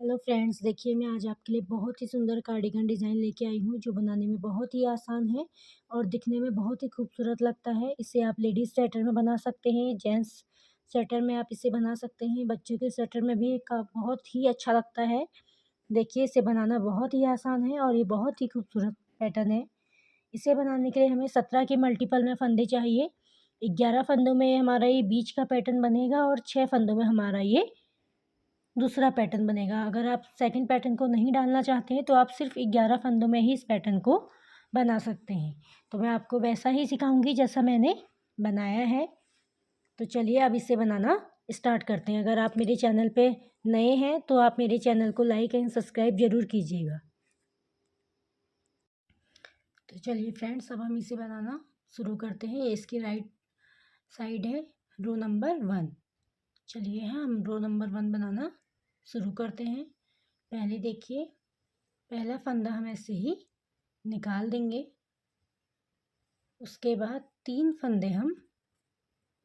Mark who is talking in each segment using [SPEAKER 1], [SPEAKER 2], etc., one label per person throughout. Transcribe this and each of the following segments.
[SPEAKER 1] Hello friends, देखिए मैं आज आपके लिए बहुत ही सुंदर कार्डिगन डिज़ाइन लेके आई हूँ जो बनाने में बहुत ही आसान है और दिखने में बहुत ही खूबसूरत लगता है। इसे आप लेडीज़ स्वेटर में बना सकते हैं, जेंट्स स्वेटर में आप इसे बना सकते हैं, बच्चों के स्वेटर में भी का बहुत ही अच्छा लगता है। देखिए इसे बनाना बहुत ही आसान है और ये बहुत ही खूबसूरत पैटर्न है। इसे बनाने के लिए हमें 17 के मल्टीपल में फंदे चाहिए। 11 फंदों में हमारा ये बीच का पैटर्न बनेगा और 6 फंदों में हमारा ये दूसरा पैटर्न बनेगा। अगर आप सेकंड पैटर्न को नहीं डालना चाहते हैं तो आप सिर्फ 11 फंदों में ही इस पैटर्न को बना सकते हैं। तो मैं आपको वैसा ही सिखाऊंगी जैसा मैंने बनाया है। तो चलिए अब इसे बनाना स्टार्ट करते हैं। अगर आप मेरे चैनल पे नए हैं तो आप मेरे चैनल को लाइक एंड सब्सक्राइब ज़रूर कीजिएगा। तो चलिए फ्रेंड्स, अब हम इसे बनाना शुरू करते हैं। ये इसकी राइट साइड है, रो नंबर 1। चलिए हम रो नंबर 1 बनाना शुरू करते हैं। पहले देखिए, पहला फंदा हम ऐसे ही निकाल देंगे। उसके बाद 3 फंदे हम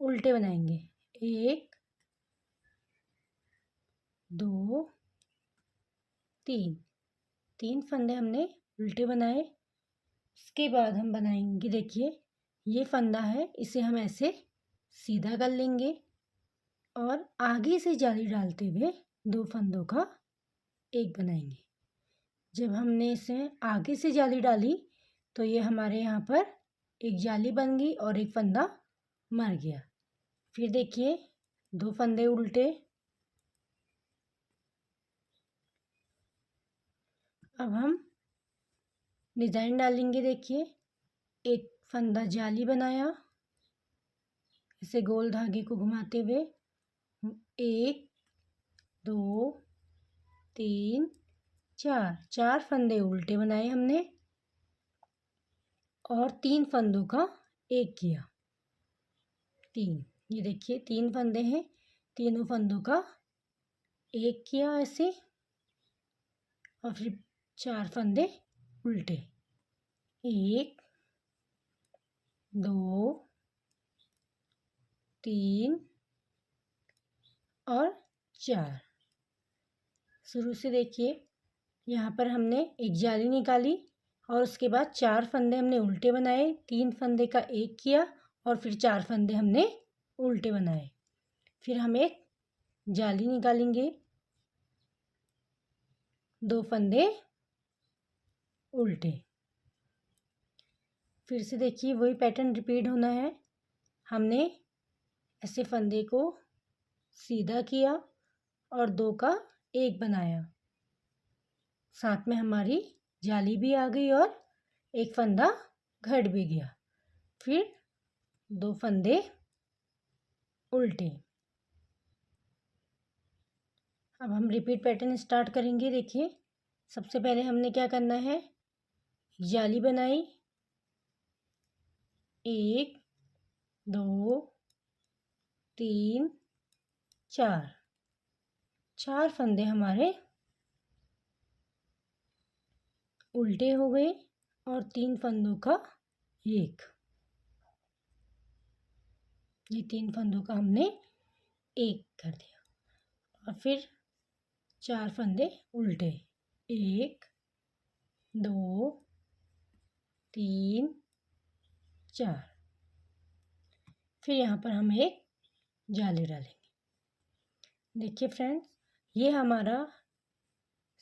[SPEAKER 1] उल्टे बनाएंगे। 1 2 3। 3 फंदे हमने उल्टे बनाए। उसके बाद हम बनाएंगे, देखिए ये फंदा है, इसे हम ऐसे सीधा कर लेंगे और आगे से जाली डालते हुए 2 फंदों का एक बनाएंगे। जब हमने इसे आगे से जाली डाली तो ये हमारे यहाँ पर एक जाली बन गई और एक फंदा मर गया। फिर देखिए 2 फंदे उल्टे। अब हम डिज़ाइन डालेंगे। देखिए एक फंदा जाली बनाया, इसे गोल धागे को घुमाते हुए 1 2 3 4। 4 फंदे उल्टे बनाए हमने और 3 फंदों का एक किया। 3, ये देखिए 3 फंदे हैं, तीनों फंदों का एक किया ऐसे और फिर 4 फंदे उल्टे। 1 2 3 और 4। शुरू से देखिए यहाँ पर हमने एक जाली निकाली और उसके बाद 4 फंदे हमने उल्टे बनाए, 3 फंदे का एक किया और फिर 4 फंदे हमने उल्टे बनाए। फिर हम एक जाली निकालेंगे, 2 फंदे उल्टे। फिर से देखिए वही पैटर्न रिपीट होना है। हमने ऐसे फंदे को सीधा किया और 2 का एक बनाया, साथ में हमारी जाली भी आ गई और एक फंदा घट भी गया। फिर 2 फंदे उल्टे। अब हम रिपीट पैटर्न स्टार्ट करेंगे। देखिए सबसे पहले हमने क्या करना है, जाली बनाई, 1 2 3 4। 4 फंदे हमारे उल्टे हो गए और 3 फंदों का एक। ये 3 फंदों का हमने एक कर दिया और फिर 4 फंदे उल्टे, 1 2 3 4। फिर यहाँ पर हम एक जाली डालेंगे। देखिए फ्रेंड्स, ये हमारा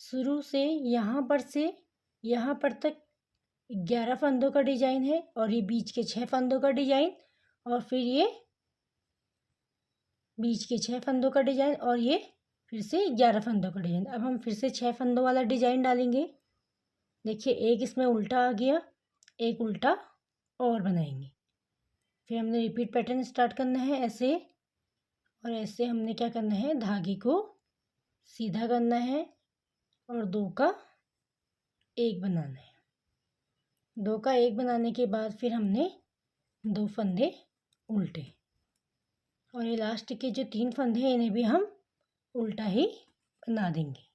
[SPEAKER 1] शुरू से यहाँ पर तक 11 फंदों का डिजाइन है और ये बीच के 6 फंदों का डिजाइन और फिर ये बीच के 6 फंदों का डिजाइन और ये फिर से 11 फंदों का डिजाइन। अब हम फिर से 6 फंदों वाला डिजाइन डालेंगे। देखिए एक इसमें उल्टा आ गया, एक उल्टा और बनाएंगे। फिर हमने रिपीट पैटर्न स्टार्ट करना है ऐसे और ऐसे हमने क्या करना है, धागे को सीधा करना है और 2 का एक बनाना है। 2 का एक बनाने के बाद फिर हमने 2 फंदे उल्टे और ये लास्ट के जो 3 फंदे हैं इन्हें भी हम उल्टा ही बना देंगे।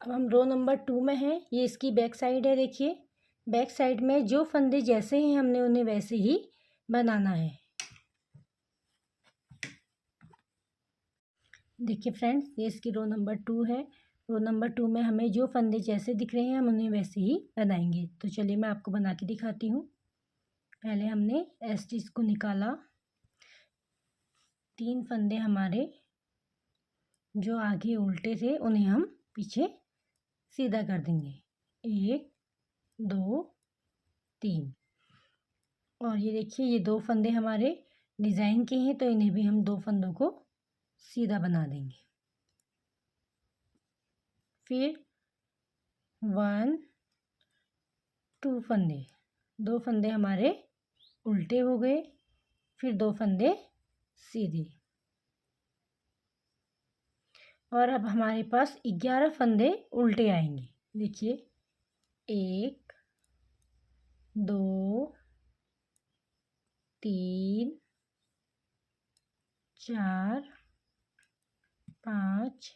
[SPEAKER 1] अब हम रो नंबर 2 में हैं। ये इसकी बैक साइड है। देखिए बैक साइड में जो फंदे जैसे हैं हमने उन्हें वैसे ही बनाना है। देखिए फ्रेंड्स, ये इसकी रो नंबर 2 है। रो नंबर 2 में हमें जो फंदे जैसे दिख रहे हैं हम उन्हें वैसे ही बनाएंगे। तो चलिए मैं आपको बना के दिखाती हूँ। पहले हमने स्टिच को निकाला। 3 फंदे हमारे जो आगे उल्टे थे उन्हें हम पीछे सीधा कर देंगे। 1 2 3। और ये देखिए, ये 2 फंदे हमारे डिज़ाइन के हैं तो इन्हें भी हम 2 फंदों को सीधा बना देंगे। फिर 1 2 फंदे, 2 फंदे हमारे उल्टे हो गए। फिर 2 फंदे सीधे। और अब हमारे पास 11 फंदे उल्टे आएंगे। देखिए, 1 2 3 4 5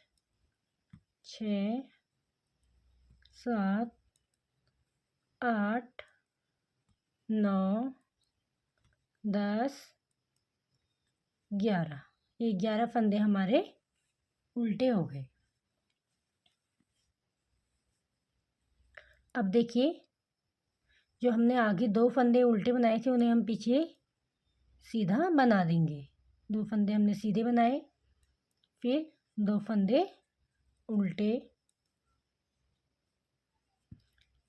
[SPEAKER 1] 6 7 8 9 10 11। ये 11 फंदे हमारे उल्टे हो गए। अब देखिए, जो हमने आगे 2 फंदे उल्टे बनाए थे उन्हें हम पीछे सीधा बना देंगे। 2 फंदे हमने सीधे बनाए, फिर 2 फंदे उल्टे,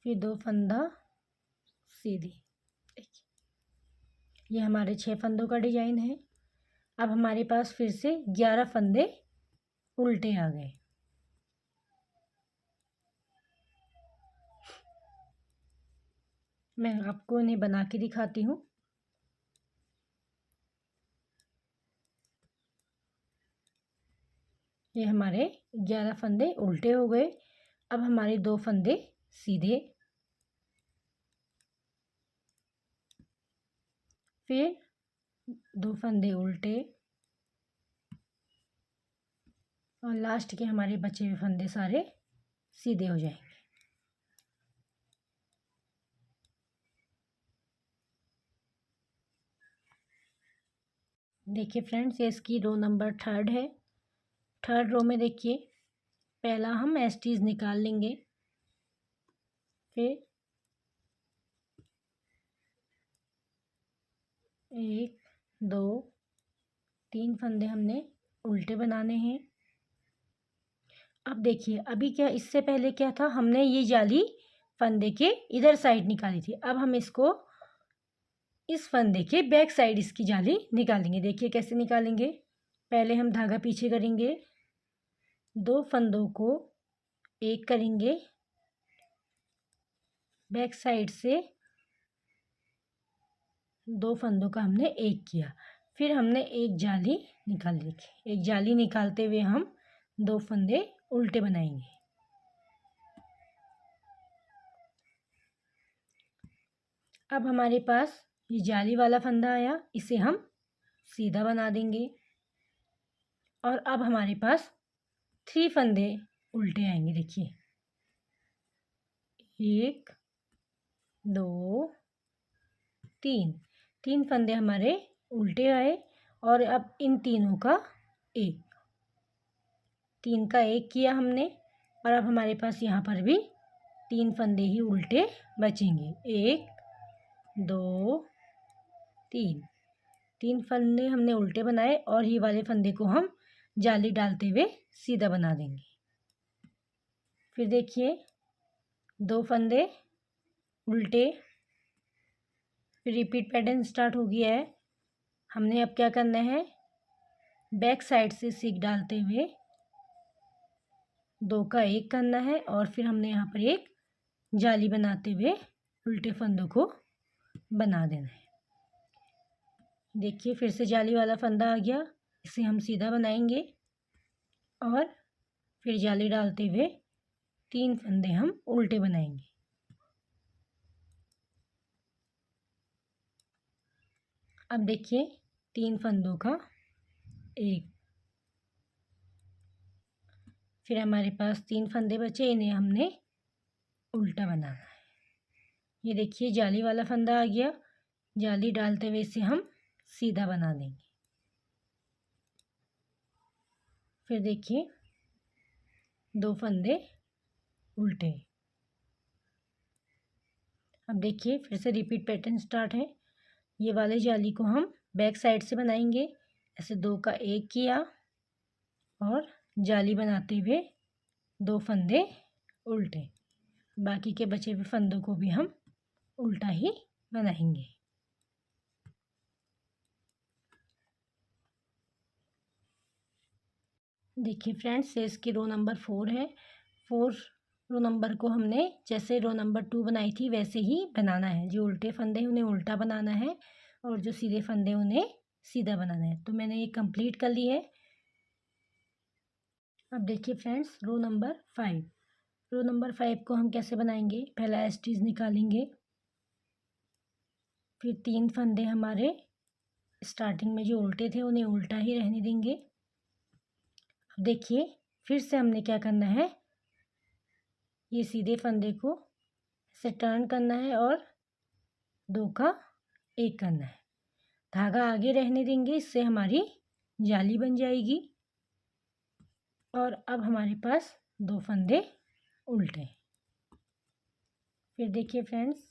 [SPEAKER 1] फिर 2 फंदा सीधी। ये हमारे 6 फंदों का डिजाइन है। अब हमारे पास फिर से 11 फंदे उल्टे आ गए। मैं आपको इन्हें बना के दिखाती हूँ। ये हमारे 11 फंदे उल्टे हो गए। अब हमारे 2 फंदे सीधे, फिर 2 फंदे उल्टे और लास्ट के हमारे बचे हुए फंदे सारे सीधे हो जाएंगे। देखिए फ्रेंड्स, ये इसकी रो नंबर 3 है। 3rd रो में देखिए, पहला हम एस्टीज निकाल लेंगे। फिर 1 2 3 फंदे हमने उल्टे बनाने हैं। अब देखिए, अभी क्या, इससे पहले क्या था, हमने ये जाली फंदे के इधर साइड निकाली थी। अब हम इसको इस फंदे के बैक साइड इसकी जाली निकालेंगे। देखिए कैसे निकालेंगे। पहले हम धागा पीछे करेंगे, 2 फंदों को एक करेंगे, बैक साइड से 2 फंदों का हमने एक किया। फिर हमने एक जाली निकाल ली। एक जाली निकालते हुए हम 2 फंदे उल्टे बनाएंगे। अब हमारे पास ये जाली वाला फंदा आया, इसे हम सीधा बना देंगे। और अब हमारे पास 3 फंदे उल्टे आएंगे। देखिए, 1 2 3, 3 फंदे हमारे उल्टे आए। और अब इन तीनों का एक, 3 का एक किया हमने। और अब हमारे पास यहाँ पर भी 3 फंदे ही उल्टे बचेंगे। 1 2 3, 3 फंदे हमने उल्टे बनाए और ये वाले फंदे को हम जाली डालते हुए सीधा बना देंगे। फिर देखिए, 2 फंदे उल्टे। फिर रिपीट पैटर्न स्टार्ट हो गया है। हमने अब क्या करना है, बैक साइड से सीख डालते हुए 2 का एक करना है और फिर हमने यहाँ पर एक जाली बनाते हुए उल्टे फंदों को बना देना है। देखिए, फिर से जाली वाला फंदा आ गया, इसे हम सीधा बनाएंगे और फिर जाली डालते हुए 3 फंदे हम उल्टे बनाएंगे। अब देखिए, 3 फंदों का एक। फिर हमारे पास 3 फंदे बचे, इन्हें हमने उल्टा बनाना है। ये देखिए, जाली वाला फंदा आ गया, जाली डालते हुए इसे हम सीधा बना देंगे। फिर देखिए 2 फंदे उल्टे। अब देखिए फिर से रिपीट पैटर्न स्टार्ट है। ये वाले जाली को हम बैक साइड से बनाएंगे। ऐसे 2 का 1 किया और जाली बनाते हुए 2 फंदे उल्टे। बाकी के बचे हुए फंदों को भी हम उल्टा ही बनाएंगे। देखिए फ्रेंड्स, ये इसकी रो नंबर 4 है। 4 रो नंबर को हमने जैसे रो नंबर 2 बनाई थी वैसे ही बनाना है। जो उल्टे फंदे हैं उन्हें उल्टा बनाना है और जो सीधे फंदे उन्हें सीधा बनाना है। तो मैंने ये कंप्लीट कर ली है। अब देखिए friends, row number 5। Row number 5 को हम कैसे बनाएंगे? पहला स्टिच निकालेंगे, फिर 3 फंदे हमारे स्टार्टिंग में जो उल्टे थे उन्हें उल्टा ही रहने देंगे। अब देखिए फिर से हमने क्या करना है, ये सीधे फंदे को ऐसे टर्न करना है और 2 का 1 करना है। धागा आगे रहने देंगे, इससे हमारी जाली बन जाएगी। और अब हमारे पास 2 फंदे उल्टे। फिर देखिए फ्रेंड्स,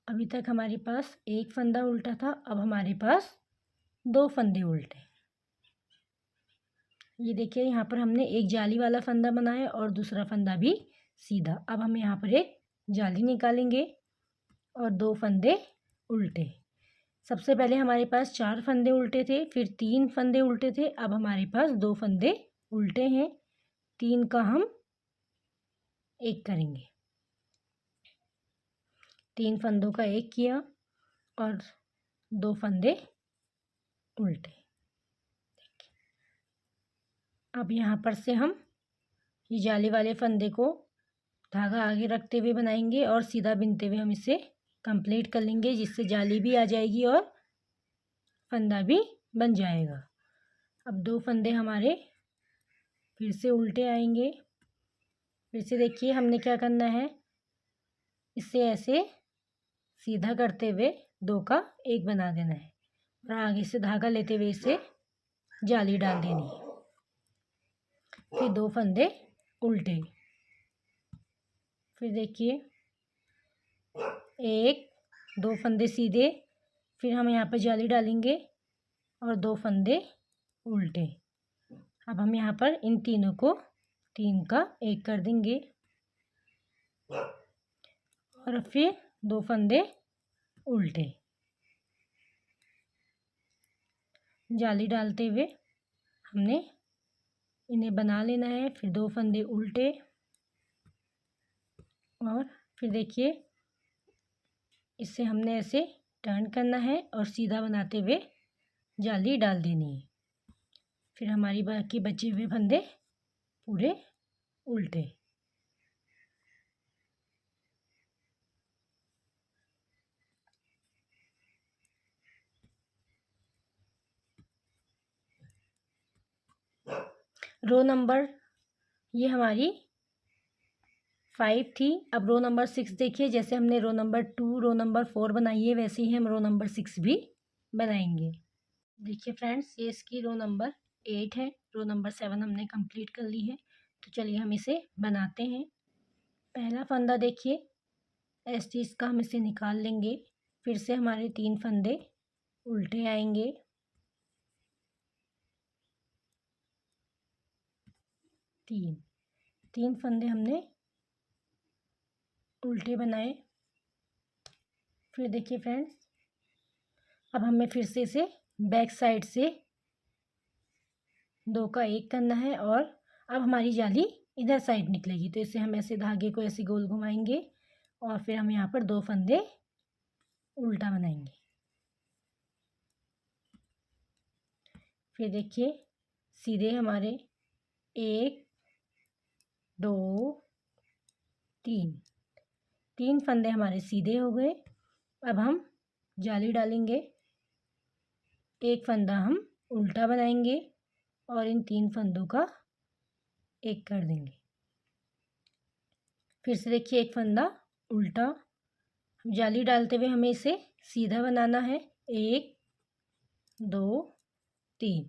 [SPEAKER 1] अभी तक हमारे पास 1 फंदा उल्टा था, अब हमारे पास 2 फंदे उल्टे। ये देखिए यहाँ पर हमने एक जाली वाला फंदा बनाया और दूसरा फंदा भी सीधा। अब हम यहाँ पर एक जाली निकालेंगे और 2 फंदे उल्टे। सबसे पहले हमारे पास 4 फंदे उल्टे थे, फिर 3 फंदे उल्टे थे। अब हमारे पास 2 फंदे उल्टे हैं। 3 का हम 1 करेंगे। 3 फंदों का 1 किया और 2 फंदे उल्टे। अब यहाँ पर से हम ये जाली वाले फंदे को धागा आगे रखते हुए बनाएंगे और सीधा बिनते हुए हम इसे कंप्लीट कर लेंगे, जिससे जाली भी आ जाएगी और फंदा भी बन जाएगा। अब 2 फंदे हमारे फिर से उल्टे आएंगे। फिर से देखिए हमने क्या करना है, इसे ऐसे सीधा करते हुए 2 का 1 बना देना है और आगे से धागा लेते हुए इसे जाली डाल देनी है। फिर 2 फंदे उल्टे। फिर देखिए 1 2 फंदे सीधे, फिर हम यहाँ पर जाली डालेंगे और 2 फंदे उल्टे। अब हम यहाँ पर इन तीनों को 3 का 1 कर देंगे और फिर 2 फंदे उल्टे। जाली डालते हुए हमने इन्हें बना लेना है। फिर 2 फंदे उल्टे और फिर देखिए इसे हमने ऐसे टर्न करना है और सीधा बनाते हुए जाली डाल देनी है। फिर हमारी बाकी बचे हुए फंदे पूरे उल्टे। रो नंबर ये हमारी 5 थी। अब रो नंबर 6 देखिए, जैसे हमने रो नंबर 2 रो नंबर 4 बनाई है वैसे ही हम रो नंबर 6 भी बनाएंगे। देखिए फ्रेंड्स, ये इसकी रो नंबर 8 है। रो नंबर 7 हमने कंप्लीट कर ली है। तो चलिए हम इसे बनाते हैं। पहला फंदा देखिए स्टिच का हम इसे निकाल लेंगे। फिर से हमारे 3 फंदे उल्टे आएंगे। तीन फंदे हमने उल्टे बनाए। फिर देखिए फ्रेंड्स, अब हमें फिर से इसे बैक साइड से 2 का 1 करना है और अब हमारी जाली इधर साइड निकलेगी। तो इसे हम ऐसे धागे को ऐसे गोल घुमाएंगे और फिर हम यहाँ पर 2 फंदे उल्टा बनाएंगे। फिर देखिए सीधे हमारे 1 2 3 फंदे हमारे सीधे हो गए। अब हम जाली डालेंगे, 1 फंदा हम उल्टा बनाएंगे और इन 3 फंदों का 1 कर देंगे। फिर से देखिए 1 फंदा उल्टा, जाली डालते हुए हमें इसे सीधा बनाना है। 1 2 3।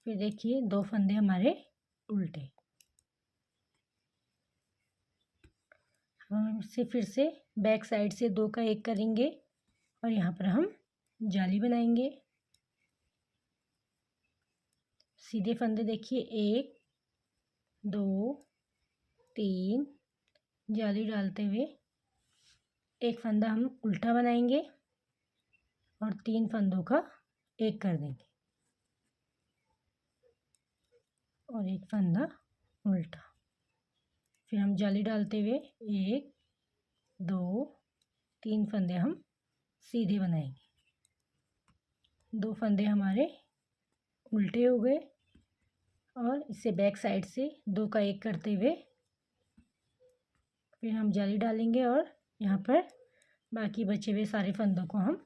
[SPEAKER 1] फिर देखिए 2 फंदे हमारे उल्टे। हम इसे फिर से बैक साइड से 2 का 1 करेंगे और यहाँ पर हम जाली बनाएंगे। सीधे फंदे देखिए 1 2 3, जाली डालते हुए एक फंदा हम उल्टा बनाएंगे और 3 फंदों का 1 कर देंगे और एक फंदा उल्टा। फिर हम जाली डालते हुए 1 2 3 फंदे हम सीधे बनाएंगे। 2 फंदे हमारे उल्टे हो गए और इसे बैक साइड से 2 का 1 करते हुए फिर हम जाली डालेंगे और यहाँ पर बाकी बचे हुए सारे फंदों को हम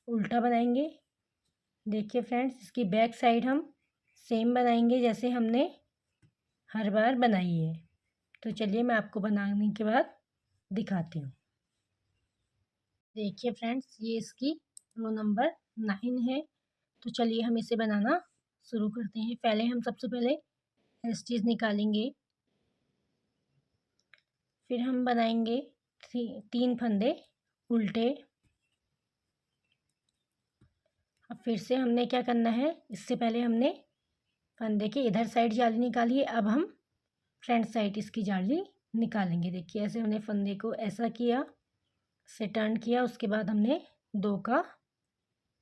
[SPEAKER 1] उल्टा बनाएंगे। देखिए फ्रेंड्स, इसकी बैक साइड हम सेम बनाएंगे जैसे हमने हर बार बनाई है। तो चलिए मैं आपको बनाने के बाद दिखाती हूँ। देखिए फ्रेंड्स, ये इसकी रो नंबर 9 है। तो चलिए हम इसे बनाना शुरू करते हैं। पहले हम सबसे पहले स्टिच निकालेंगे। फिर हम बनाएंगे 3 फंदे उल्टे। अब फिर से हमने क्या करना है, इससे पहले हमने फंदे के इधर साइड जाली निकाली है। अब हम फ्रंट साइड इसकी जाली निकालेंगे। देखिए ऐसे हमने फंदे को ऐसा किया, से टर्न किया, उसके बाद हमने 2 का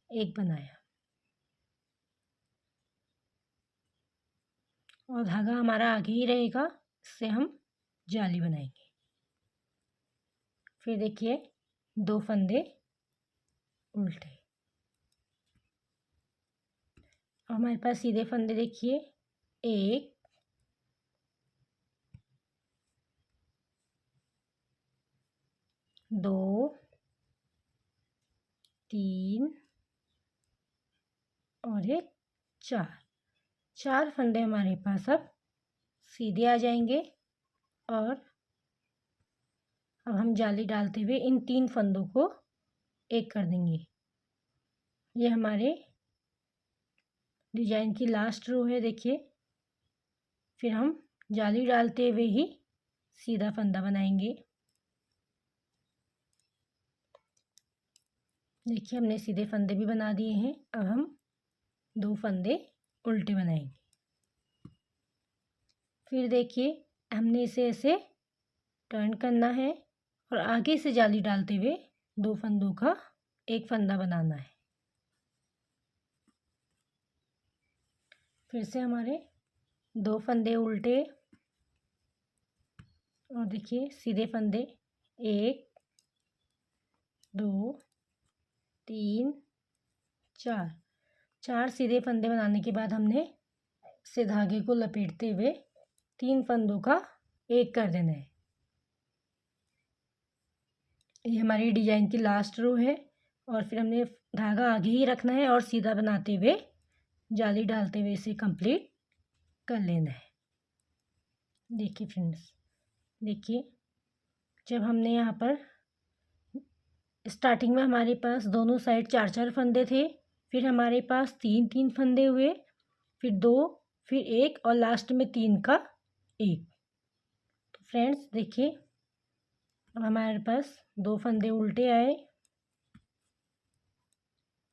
[SPEAKER 1] 1 बनाया और धागा हमारा आगे ही रहेगा, इससे हम जाली बनाएंगे। फिर देखिए 2 फंदे उल्टे। और हमारे पास सीधे फंदे देखिए 1 2 3 और एक 4 फंदे हमारे पास अब सीधे आ जाएंगे। और अब हम जाली डालते हुए इन 3 फंदों को 1 कर देंगे। ये हमारे डिजाइन की लास्ट रो है। देखिए फिर हम जाली डालते हुए ही सीधा फंदा बनाएंगे। देखिए हमने सीधे फंदे भी बना दिए हैं। अब हम 2 फंदे उल्टे बनाएंगे। फिर देखिए हमने इसे ऐसे टर्न करना है और आगे से जाली डालते हुए 2 फंदों का 1 फंदा बनाना है। फिर से हमारे 2 फंदे उल्टे और देखिए सीधे फंदे 1 2 3 4 सीधे फंदे बनाने के बाद हमने से धागे को लपेटते हुए 3 फंदों का 1 कर देना है। ये हमारी डिजाइन की लास्ट रो है और फिर हमने धागा आगे ही रखना है और सीधा बनाते हुए जाली डालते हुए इसे कंप्लीट कर लेना है। देखिए फ्रेंड्स, देखिए जब हमने यहाँ पर स्टार्टिंग में हमारे पास दोनों साइड 4 फंदे थे, फिर हमारे पास 3 फंदे हुए, फिर 2, फिर 1 और लास्ट में 3 का 1। तो फ्रेंड्स देखिए अब हमारे पास 2 फंदे उल्टे आए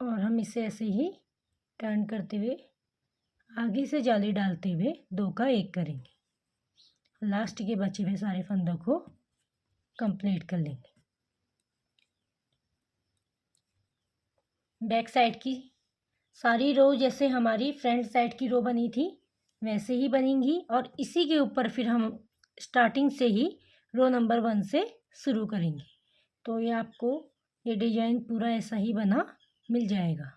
[SPEAKER 1] और हम इसे ऐसे ही टर्न करते हुए आगे से जाली डालते हुए 2 का 1 करेंगे। लास्ट के बचे हुए सारे फंदों को कंप्लीट कर लेंगे। बैक साइड की सारी रो जैसे हमारी फ्रंट साइड की रो बनी थी वैसे ही बनेंगी और इसी के ऊपर फिर हम स्टार्टिंग से ही रो नंबर 1 से शुरू करेंगे। तो ये आपको ये डिजाइन पूरा ऐसा ही बना मिल जाएगा।